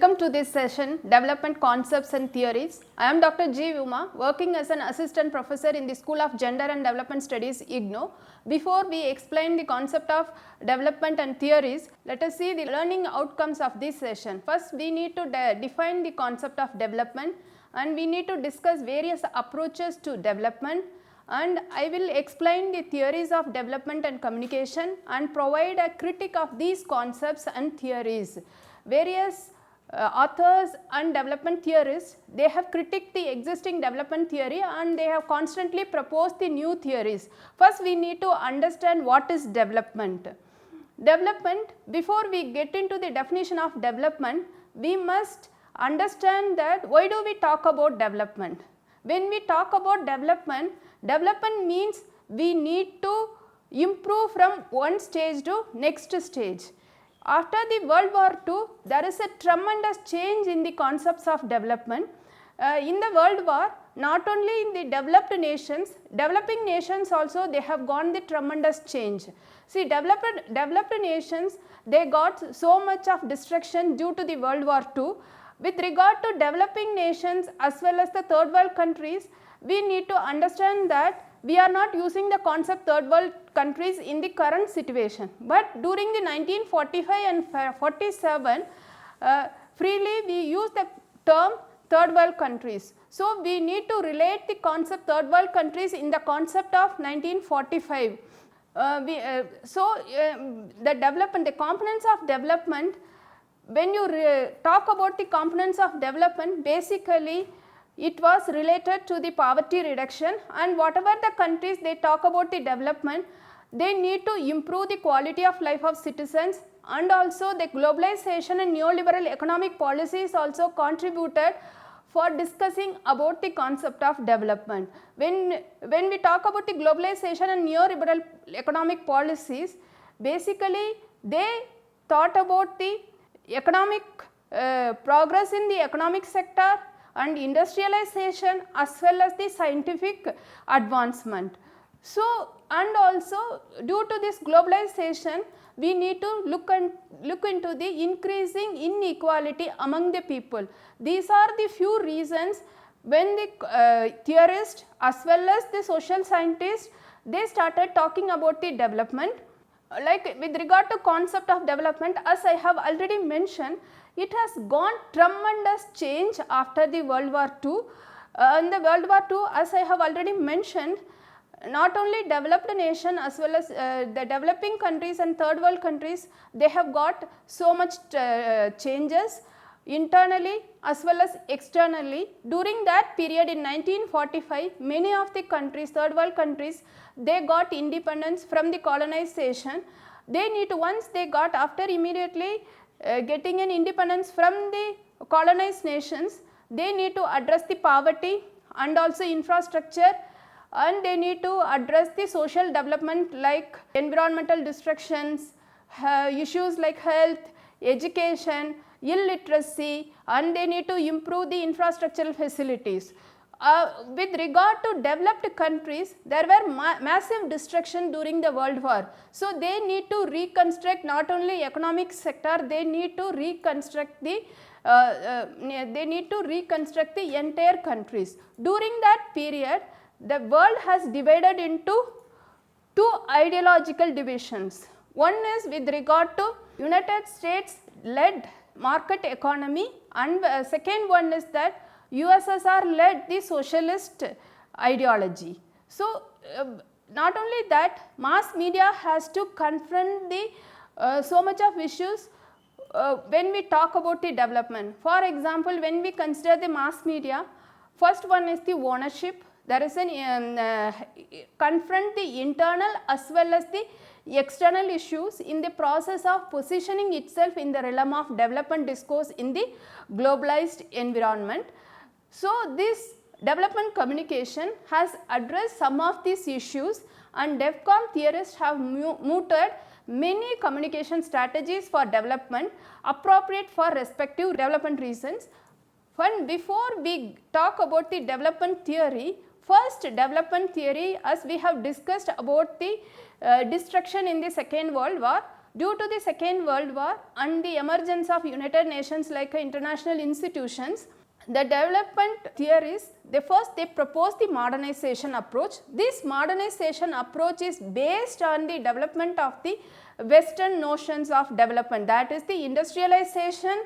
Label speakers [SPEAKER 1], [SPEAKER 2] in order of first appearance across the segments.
[SPEAKER 1] Welcome to this session, Development Concepts and Theories. I am Dr. G. Uma, working as an assistant professor in the School of Gender and Development Studies, IGNOU. Before we explain the concept of development and theories, let us see the learning outcomes of this session. First, we need to define the concept of development, and we need to discuss various approaches to development, and I will explain the theories of development and communication and provide a critique of these concepts and theories. Various authors and development theorists, they have critiqued the existing development theory and they have constantly proposed the new theories. First, we need to understand what is development. Development, before we get into the definition of development, we must understand that why do we talk about development. When we talk about development, development means we need to improve from one stage to next stage. After the World War II, there is a tremendous change in the concepts of development. In the World War, not only in the developed nations, developing nations also they have gone the tremendous change. See, developed nations, they got so much of destruction due to the World War II. With regard to developing nations as well as the third world countries, we need to understand that we are not using the concept third world countries in the current situation, but during the 1945 and 47 freely we use the term third world countries. So, we need to relate the concept third world countries in the concept of 1945. The development, the components of development, when you talk about the components of development, basically it was related to the poverty reduction, and whatever the countries they talk about the development, they need to improve the quality of life of citizens, and also the globalization and neoliberal economic policies also contributed for discussing about the concept of development. When we talk about the globalization and neoliberal economic policies, basically they thought about the economic progress in the economic sector and industrialization as well as the scientific advancement. So, and also due to this globalization, we need to look into the increasing inequality among the people. These are the few reasons when the theorists as well as the social scientists, they started talking about the development. Like with regard to concept of development, as I have already mentioned, it has gone tremendous change after the World War II. In the World War II, as I have already mentioned, not only developed nation as well as the developing countries and third world countries, they have got so much changes internally as well as externally. During that period in 1945, many of the countries, third world countries, they got independence from the colonization. They need to, once they got, after immediately getting an independence from the colonized nations, they need to address the poverty and also infrastructure, and they need to address the social development like environmental destructions, issues like health, education, illiteracy, and they need to improve the infrastructural facilities. With regard to developed countries, there were massive destruction during the World War. So, they need to reconstruct not only economic sector, they need to reconstruct the entire countries. During that period, the world has divided into two ideological divisions. One is with regard to United States led market economy, and second one is that USSR led the socialist ideology. So, not only that, mass media has to confront the so much of issues when we talk about the development. For example, when we consider the mass media, first one is the ownership. There is an confront the internal as well as the external issues in the process of positioning itself in the realm of development discourse in the globalized environment. So, this development communication has addressed some of these issues, and DEFCON theorists have mooted many communication strategies for development appropriate for respective development reasons. Before we talk about the development theory, first development theory, as we have discussed about the destruction in the Second World War, due to the Second World War and the emergence of United Nations like international institutions, the development theories, they propose the modernization approach. This modernization approach is based on the development of the Western notions of development, that is the industrialization,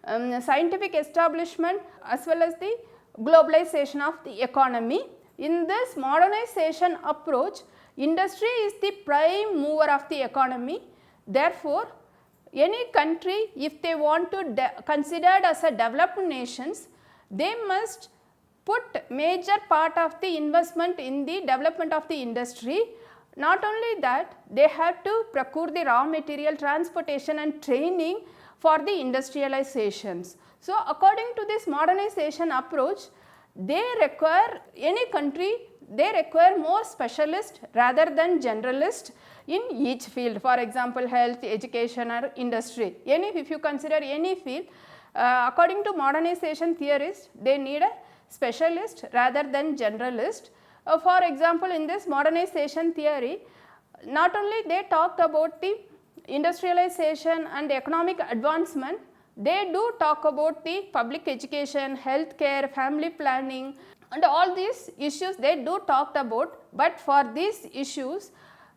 [SPEAKER 1] scientific establishment as well as the globalization of the economy. In this modernization approach, industry is the prime mover of the economy. Therefore, any country, if they want to considered as a developed nations, they must put major part of the investment in the development of the industry. Not only that, they have to procure the raw material, transportation and training for the industrializations. So, according to this modernization approach, they require, any country, they require more specialists rather than generalists in each field. For example, health, education or industry. If you consider any field, according to modernization theorists, they need a specialist rather than generalist. For example, in this modernization theory, not only they talked about the industrialization and economic advancement, they do talk about the public education, healthcare, family planning and all these issues they do talked about, but for these issues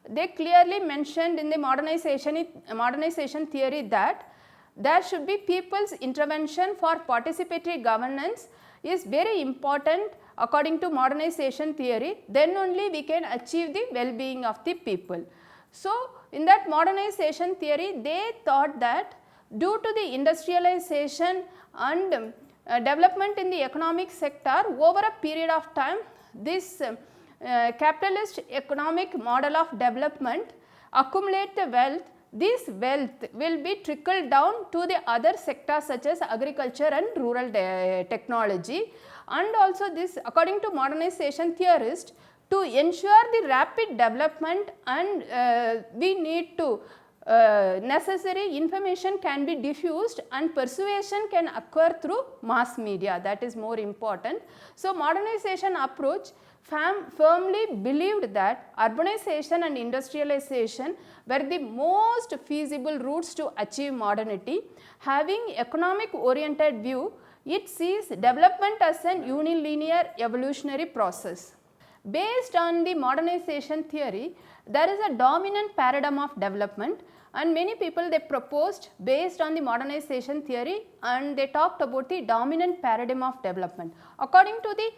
[SPEAKER 1] they clearly mentioned in the modernization theory that there should be people's intervention for participatory governance is very important according to modernization theory, then only we can achieve the well-being of the people. So, in that modernization theory, they thought that due to the industrialization and development in the economic sector over a period of time, this capitalist economic model of development accumulate the wealth. This wealth will be trickled down to the other sectors such as agriculture and rural technology, and also this, according to modernization theorists, to ensure the rapid development and we need to necessary information can be diffused and persuasion can occur through mass media, that is more important. So, modernization approach firmly believed that urbanization and industrialization were the most feasible routes to achieve modernity. Having economic oriented view, it sees development as an unilinear evolutionary process. Based on the modernization theory, there is a dominant paradigm of development, and many people they proposed based on the modernization theory and they talked about the dominant paradigm of development. According to the,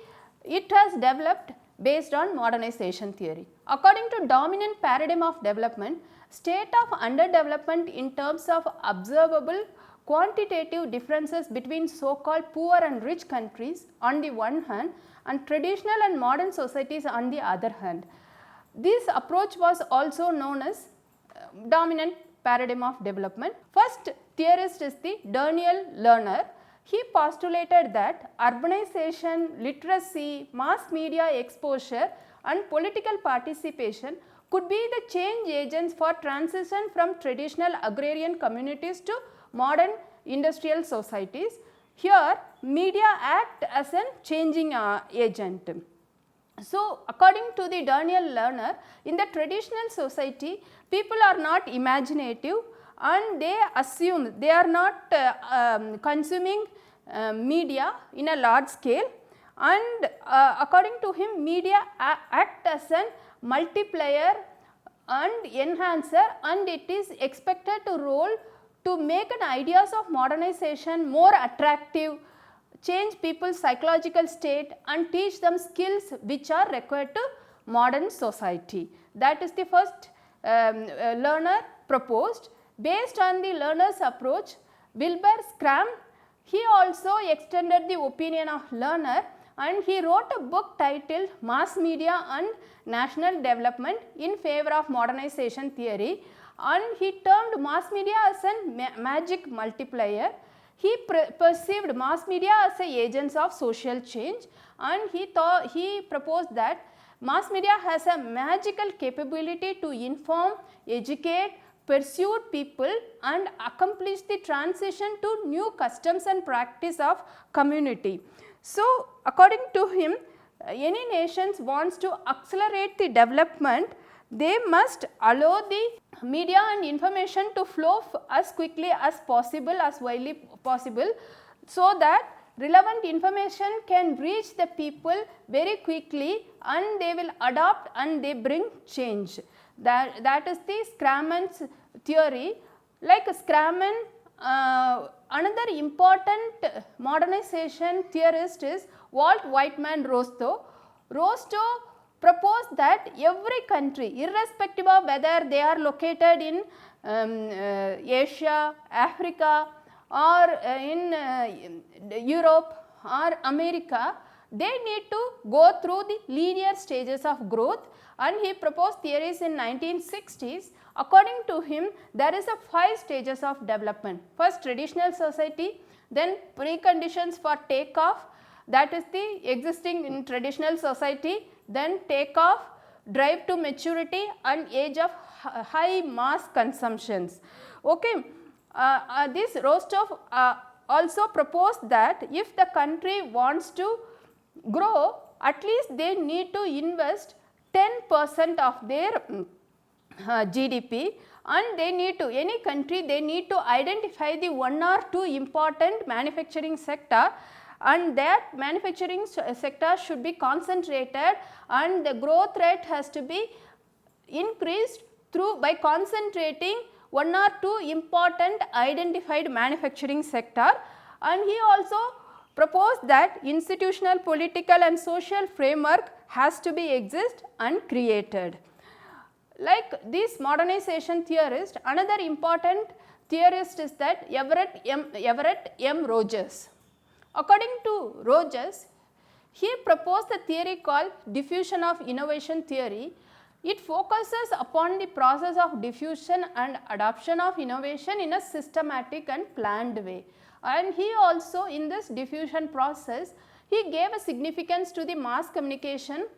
[SPEAKER 1] it has developed based on modernization theory. According to dominant paradigm of development, state of underdevelopment in terms of observable quantitative differences between so-called poor and rich countries on the one hand and traditional and modern societies on the other hand. This approach was also known as dominant paradigm of development. First theorist is the Daniel Lerner. He postulated that urbanization, literacy, mass media exposure and political participation could be the change agents for transition from traditional agrarian communities to modern industrial societies. Here, media act as a changing agent. So, according to the Daniel Lerner, in the traditional society, people are not imaginative and they assume they are not consuming media in a large scale, and according to him, media act as a multiplier and enhancer, and it is expected to role to make an ideas of modernization more attractive, change people's psychological state and teach them skills which are required to modern society. That is the first Lerner proposed. Based on the Lerner's approach, Wilbur Schramm, he also extended the opinion of Lerner and he wrote a book titled Mass Media and National Development in favor of modernization theory, and he termed mass media as a magic multiplier. He perceived mass media as a agents of social change, and he proposed that mass media has a magical capability to inform, educate, persuade people and accomplish the transition to new customs and practice of community. So, according to him, any nations wants to accelerate the development, they must allow the media and information to flow as quickly as possible, as widely possible, so that relevant information can reach the people very quickly and they will adopt and they bring change. That is the Scraman's theory. Like Scraman, another important modernization theorist is Walt Whitman Rostow. Rostow proposed that every country, irrespective of whether they are located in Asia, Africa, or in Europe or America, they need to go through the linear stages of growth, and he proposed theories in 1960s. According to him, there is a 5 stages of development. First, traditional society, then preconditions for takeoff, that is the existing in traditional society, then takeoff, drive to maturity, and age of high mass consumptions. Okay. This Rostow also proposed that if the country wants to grow, at least they need to invest 10% of their GDP, and they need to, any country, they need to identify the 1 or 2 important manufacturing sector, and that manufacturing sector should be concentrated, and the growth rate has to be increased through by concentrating 1 or 2 important identified manufacturing sector. And he also proposed that institutional, political and social framework has to be exist and created. Like this modernization theorist, another important theorist is that Everett M. Rogers. According to Rogers, he proposed a theory called diffusion of innovation theory. It focuses upon the process of diffusion and adoption of innovation in a systematic and planned way. And he also, in this diffusion process, he gave a significance to the mass communication,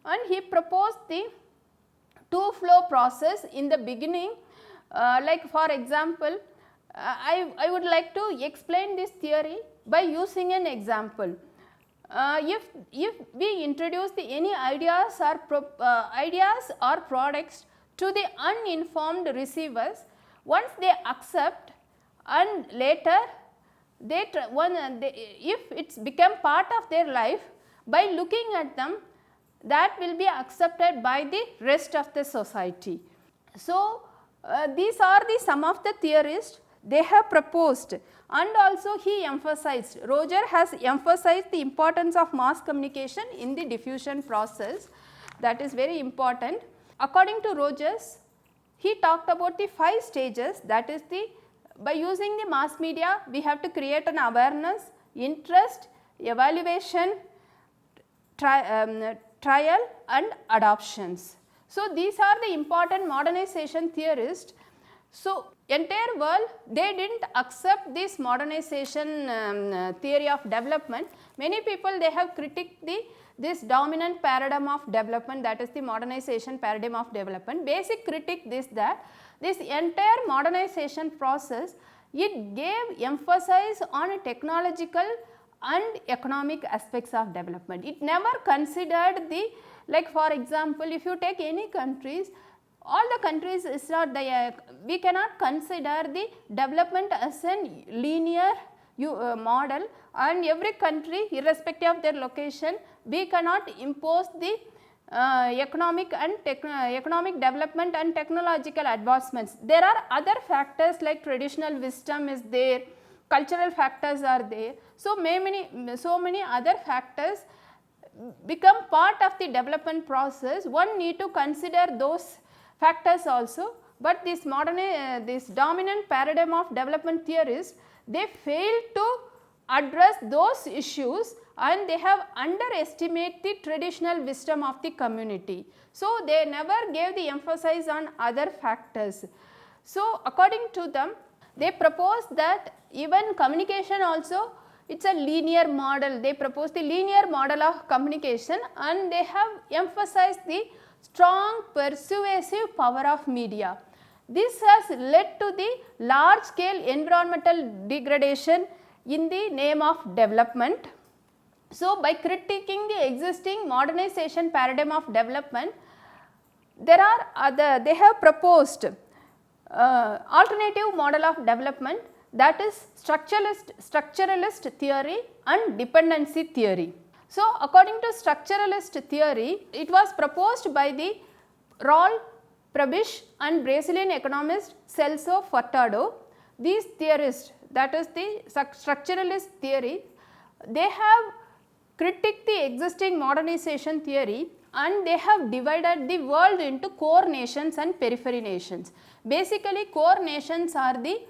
[SPEAKER 1] and he proposed the 2-flow process in the beginning. Like for example, I would like to explain this theory by using an example. If we introduce any ideas or products to the uninformed receivers, once they accept and later if it's become part of their life, by looking at them, that will be accepted by the rest of the society. So, these are some of the theorists they have proposed, and also he emphasized, Roger has emphasized the importance of mass communication in the diffusion process. That is very important. According to Rogers, he talked about the 5 stages, that is by using the mass media we have to create an awareness, interest, evaluation, trial and adoptions. So, these are the important modernization theorists. So, entire world they did not accept this modernization theory of development. Many people they have critiqued this dominant paradigm of development, that is the modernization paradigm of development. Basic critique is that this entire modernization process, it gave emphasis on technological and economic aspects of development. It never considered like for example, if you take any countries, all the countries is not we cannot consider the development as a linear model, and every country irrespective of their location, we cannot impose the economic development and technological advancements. There are other factors like traditional wisdom is there, cultural factors are there. So many other factors become part of the development process. One need to consider those factors also, but this dominant paradigm of development theorists, they failed to address those issues, and they have underestimated the traditional wisdom of the community. So, they never gave the emphasis on other factors. So, according to them, they proposed that even communication also, it is a linear model. They proposed the linear model of communication, and they have emphasized the strong persuasive power of media. This has led to the large scale environmental degradation in the name of development. So, by critiquing the existing modernization paradigm of development, There are they have proposed alternative model of development, that is structuralist theory and dependency theory. So, according to structuralist theory, it was proposed by the Raul Prebisch and Brazilian economist Celso Furtado. These theorists, that is the structuralist theory, they have critiqued the existing modernization theory and they have divided the world into core nations and periphery nations. Basically, core nations are the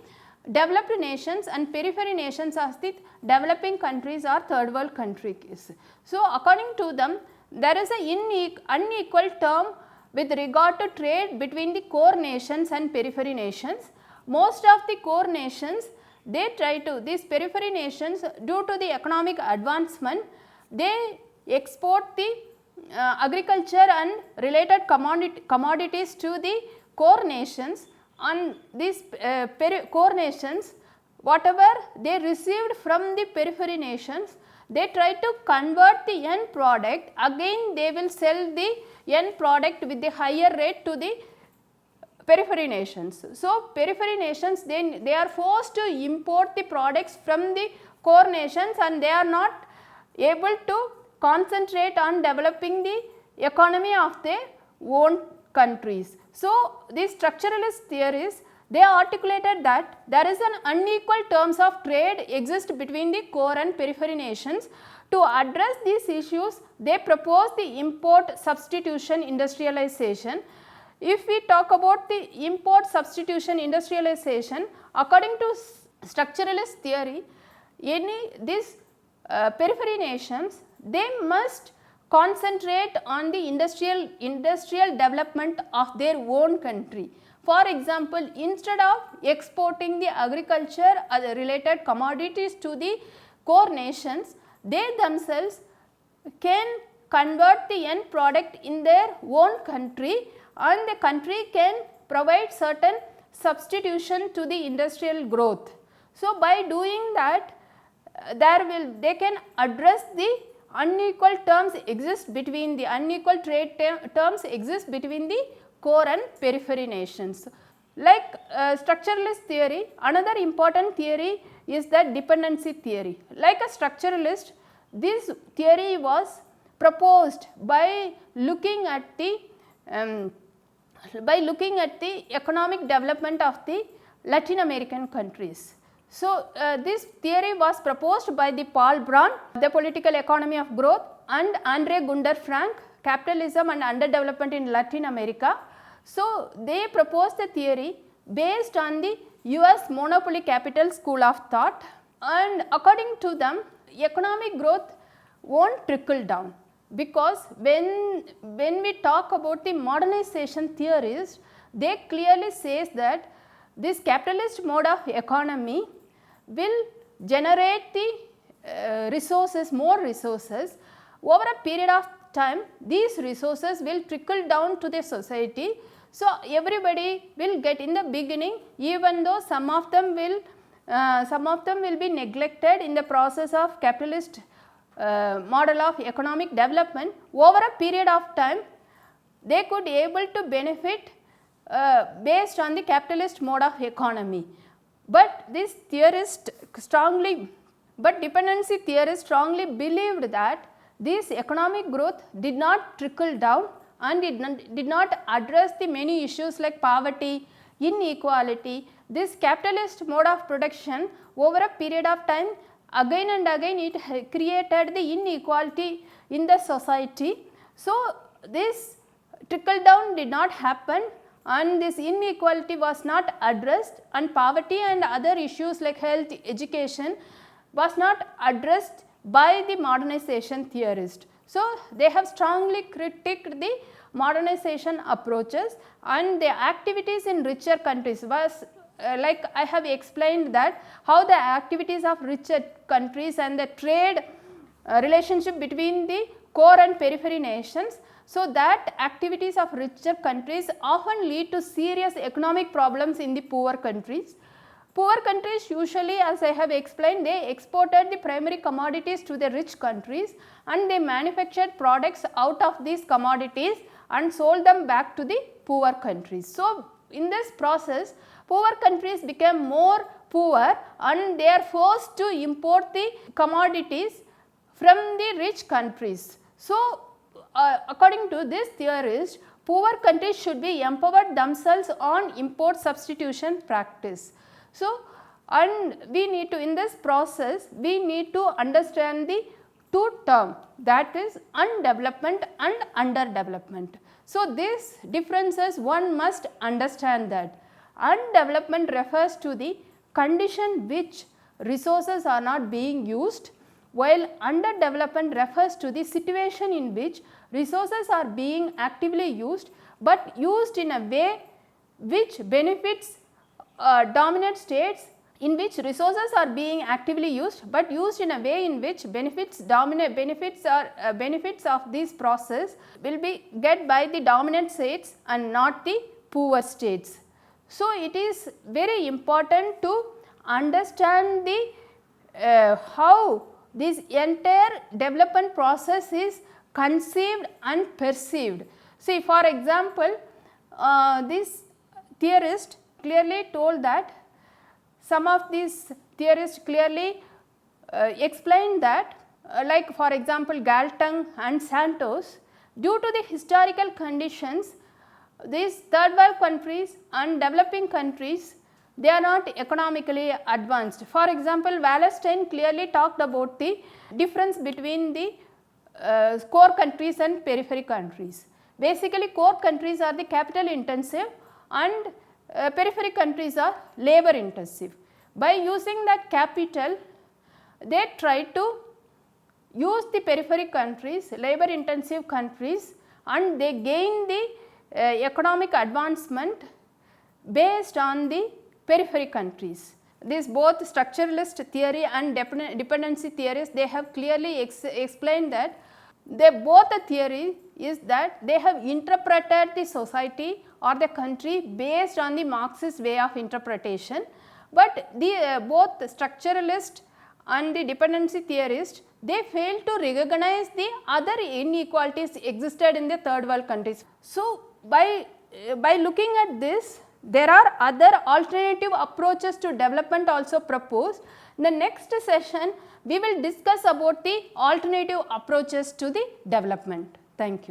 [SPEAKER 1] developed nations and periphery nations are the developing countries or third world countries. So, according to them, there is an unequal term with regard to trade between the core nations and periphery nations. Most of the core nations, they try to, these periphery nations, due to the economic advancement, they export the agriculture and related commodities to the core nations, and these core nations, whatever they received from the periphery nations, they try to convert the end product, again they will sell the end product with the higher rate to the periphery nations. So, periphery nations, they are forced to import the products from the core nations and they are not able to concentrate on developing the economy of their own countries. So, these structuralist theories, they articulated that there is an unequal terms of trade exist between the core and periphery nations. To address these issues, they propose the import substitution industrialization. If we talk about the import substitution industrialization, according to structuralist theory, these periphery nations, they must concentrate on the industrial development of their own country. For example, instead of exporting the agriculture or the related commodities to the core nations, they themselves can convert the end product in their own country and the country can provide certain substitution to the industrial growth. So, by doing that, they can address the unequal terms exist between the unequal trade terms exist between the core and periphery nations. Like structuralist theory, another important theory is the dependency theory. Like a structuralist, this theory was proposed by looking at the economic development of the Latin American countries. So, this theory was proposed by the Paul Brown, The Political Economy of Growth, and Andre Gunder Frank, Capitalism and Underdevelopment in Latin America. So, they proposed the theory based on the US monopoly capital school of thought, and according to them, economic growth won't trickle down, because when we talk about the modernization theories, they clearly says that this capitalist mode of economy will generate the resources, more resources. Over a period of time, these resources will trickle down to the society. So, everybody will get in the beginning, even though some of them will be neglected in the process of capitalist model of economic development. Over a period of time, they could able to benefit based on the capitalist mode of economy. But this theorist dependency theorists strongly believed that this economic growth did not trickle down and did not address the many issues like poverty, inequality. This capitalist mode of production over a period of time, again and again it created the inequality in the society. So, this trickle down did not happen and this inequality was not addressed, and poverty and other issues like health, education was not addressed by the modernization theorist. So, they have strongly critiqued the modernization approaches, and the activities in richer countries was like I have explained that how the activities of richer countries and the trade relationship between the core and periphery nations. So, that activities of richer countries often lead to serious economic problems in the poor countries. Poor countries usually, as I have explained, they exported the primary commodities to the rich countries and they manufactured products out of these commodities and sold them back to the poor countries. So, in this process poor countries became more poor and they are forced to import the commodities from the rich countries. So, according to this theorist, poor countries should be empowered themselves on import substitution practice. So, and we need to, in this process we need to understand the two terms, that is undevelopment and underdevelopment. So, these differences one must understand that. Undevelopment refers to the condition which resources are not being used, while underdevelopment refers to the situation in which resources are being actively used, but used in a way which benefits dominant states, in which resources are being actively used, but used in a way in which benefits of this process will be get by the dominant states and not the poor states. So, it is very important to understand the how this entire development process is conceived and perceived. See, for example, this theorist clearly told that, some of these theorists clearly explained that, like for example Galtung and Santos, due to the historical conditions these third world countries and developing countries, they are not economically advanced. For example, Wallerstein clearly talked about the difference between the core countries and periphery countries. Basically core countries are the capital intensive and periphery countries are labor intensive. By using that capital, they try to use the periphery countries, labor intensive countries, and they gain the economic advancement based on the periphery countries. This both structuralist theory and dependency theories, they have clearly explained that both the theory is that they have interpreted the society or the country based on the Marxist way of interpretation, but the both the structuralist and the dependency theorist, they fail to recognize the other inequalities existed in the third world countries. So, by looking at this, there are other alternative approaches to development also proposed. In the next session, we will discuss about the alternative approaches to the development. Thank you.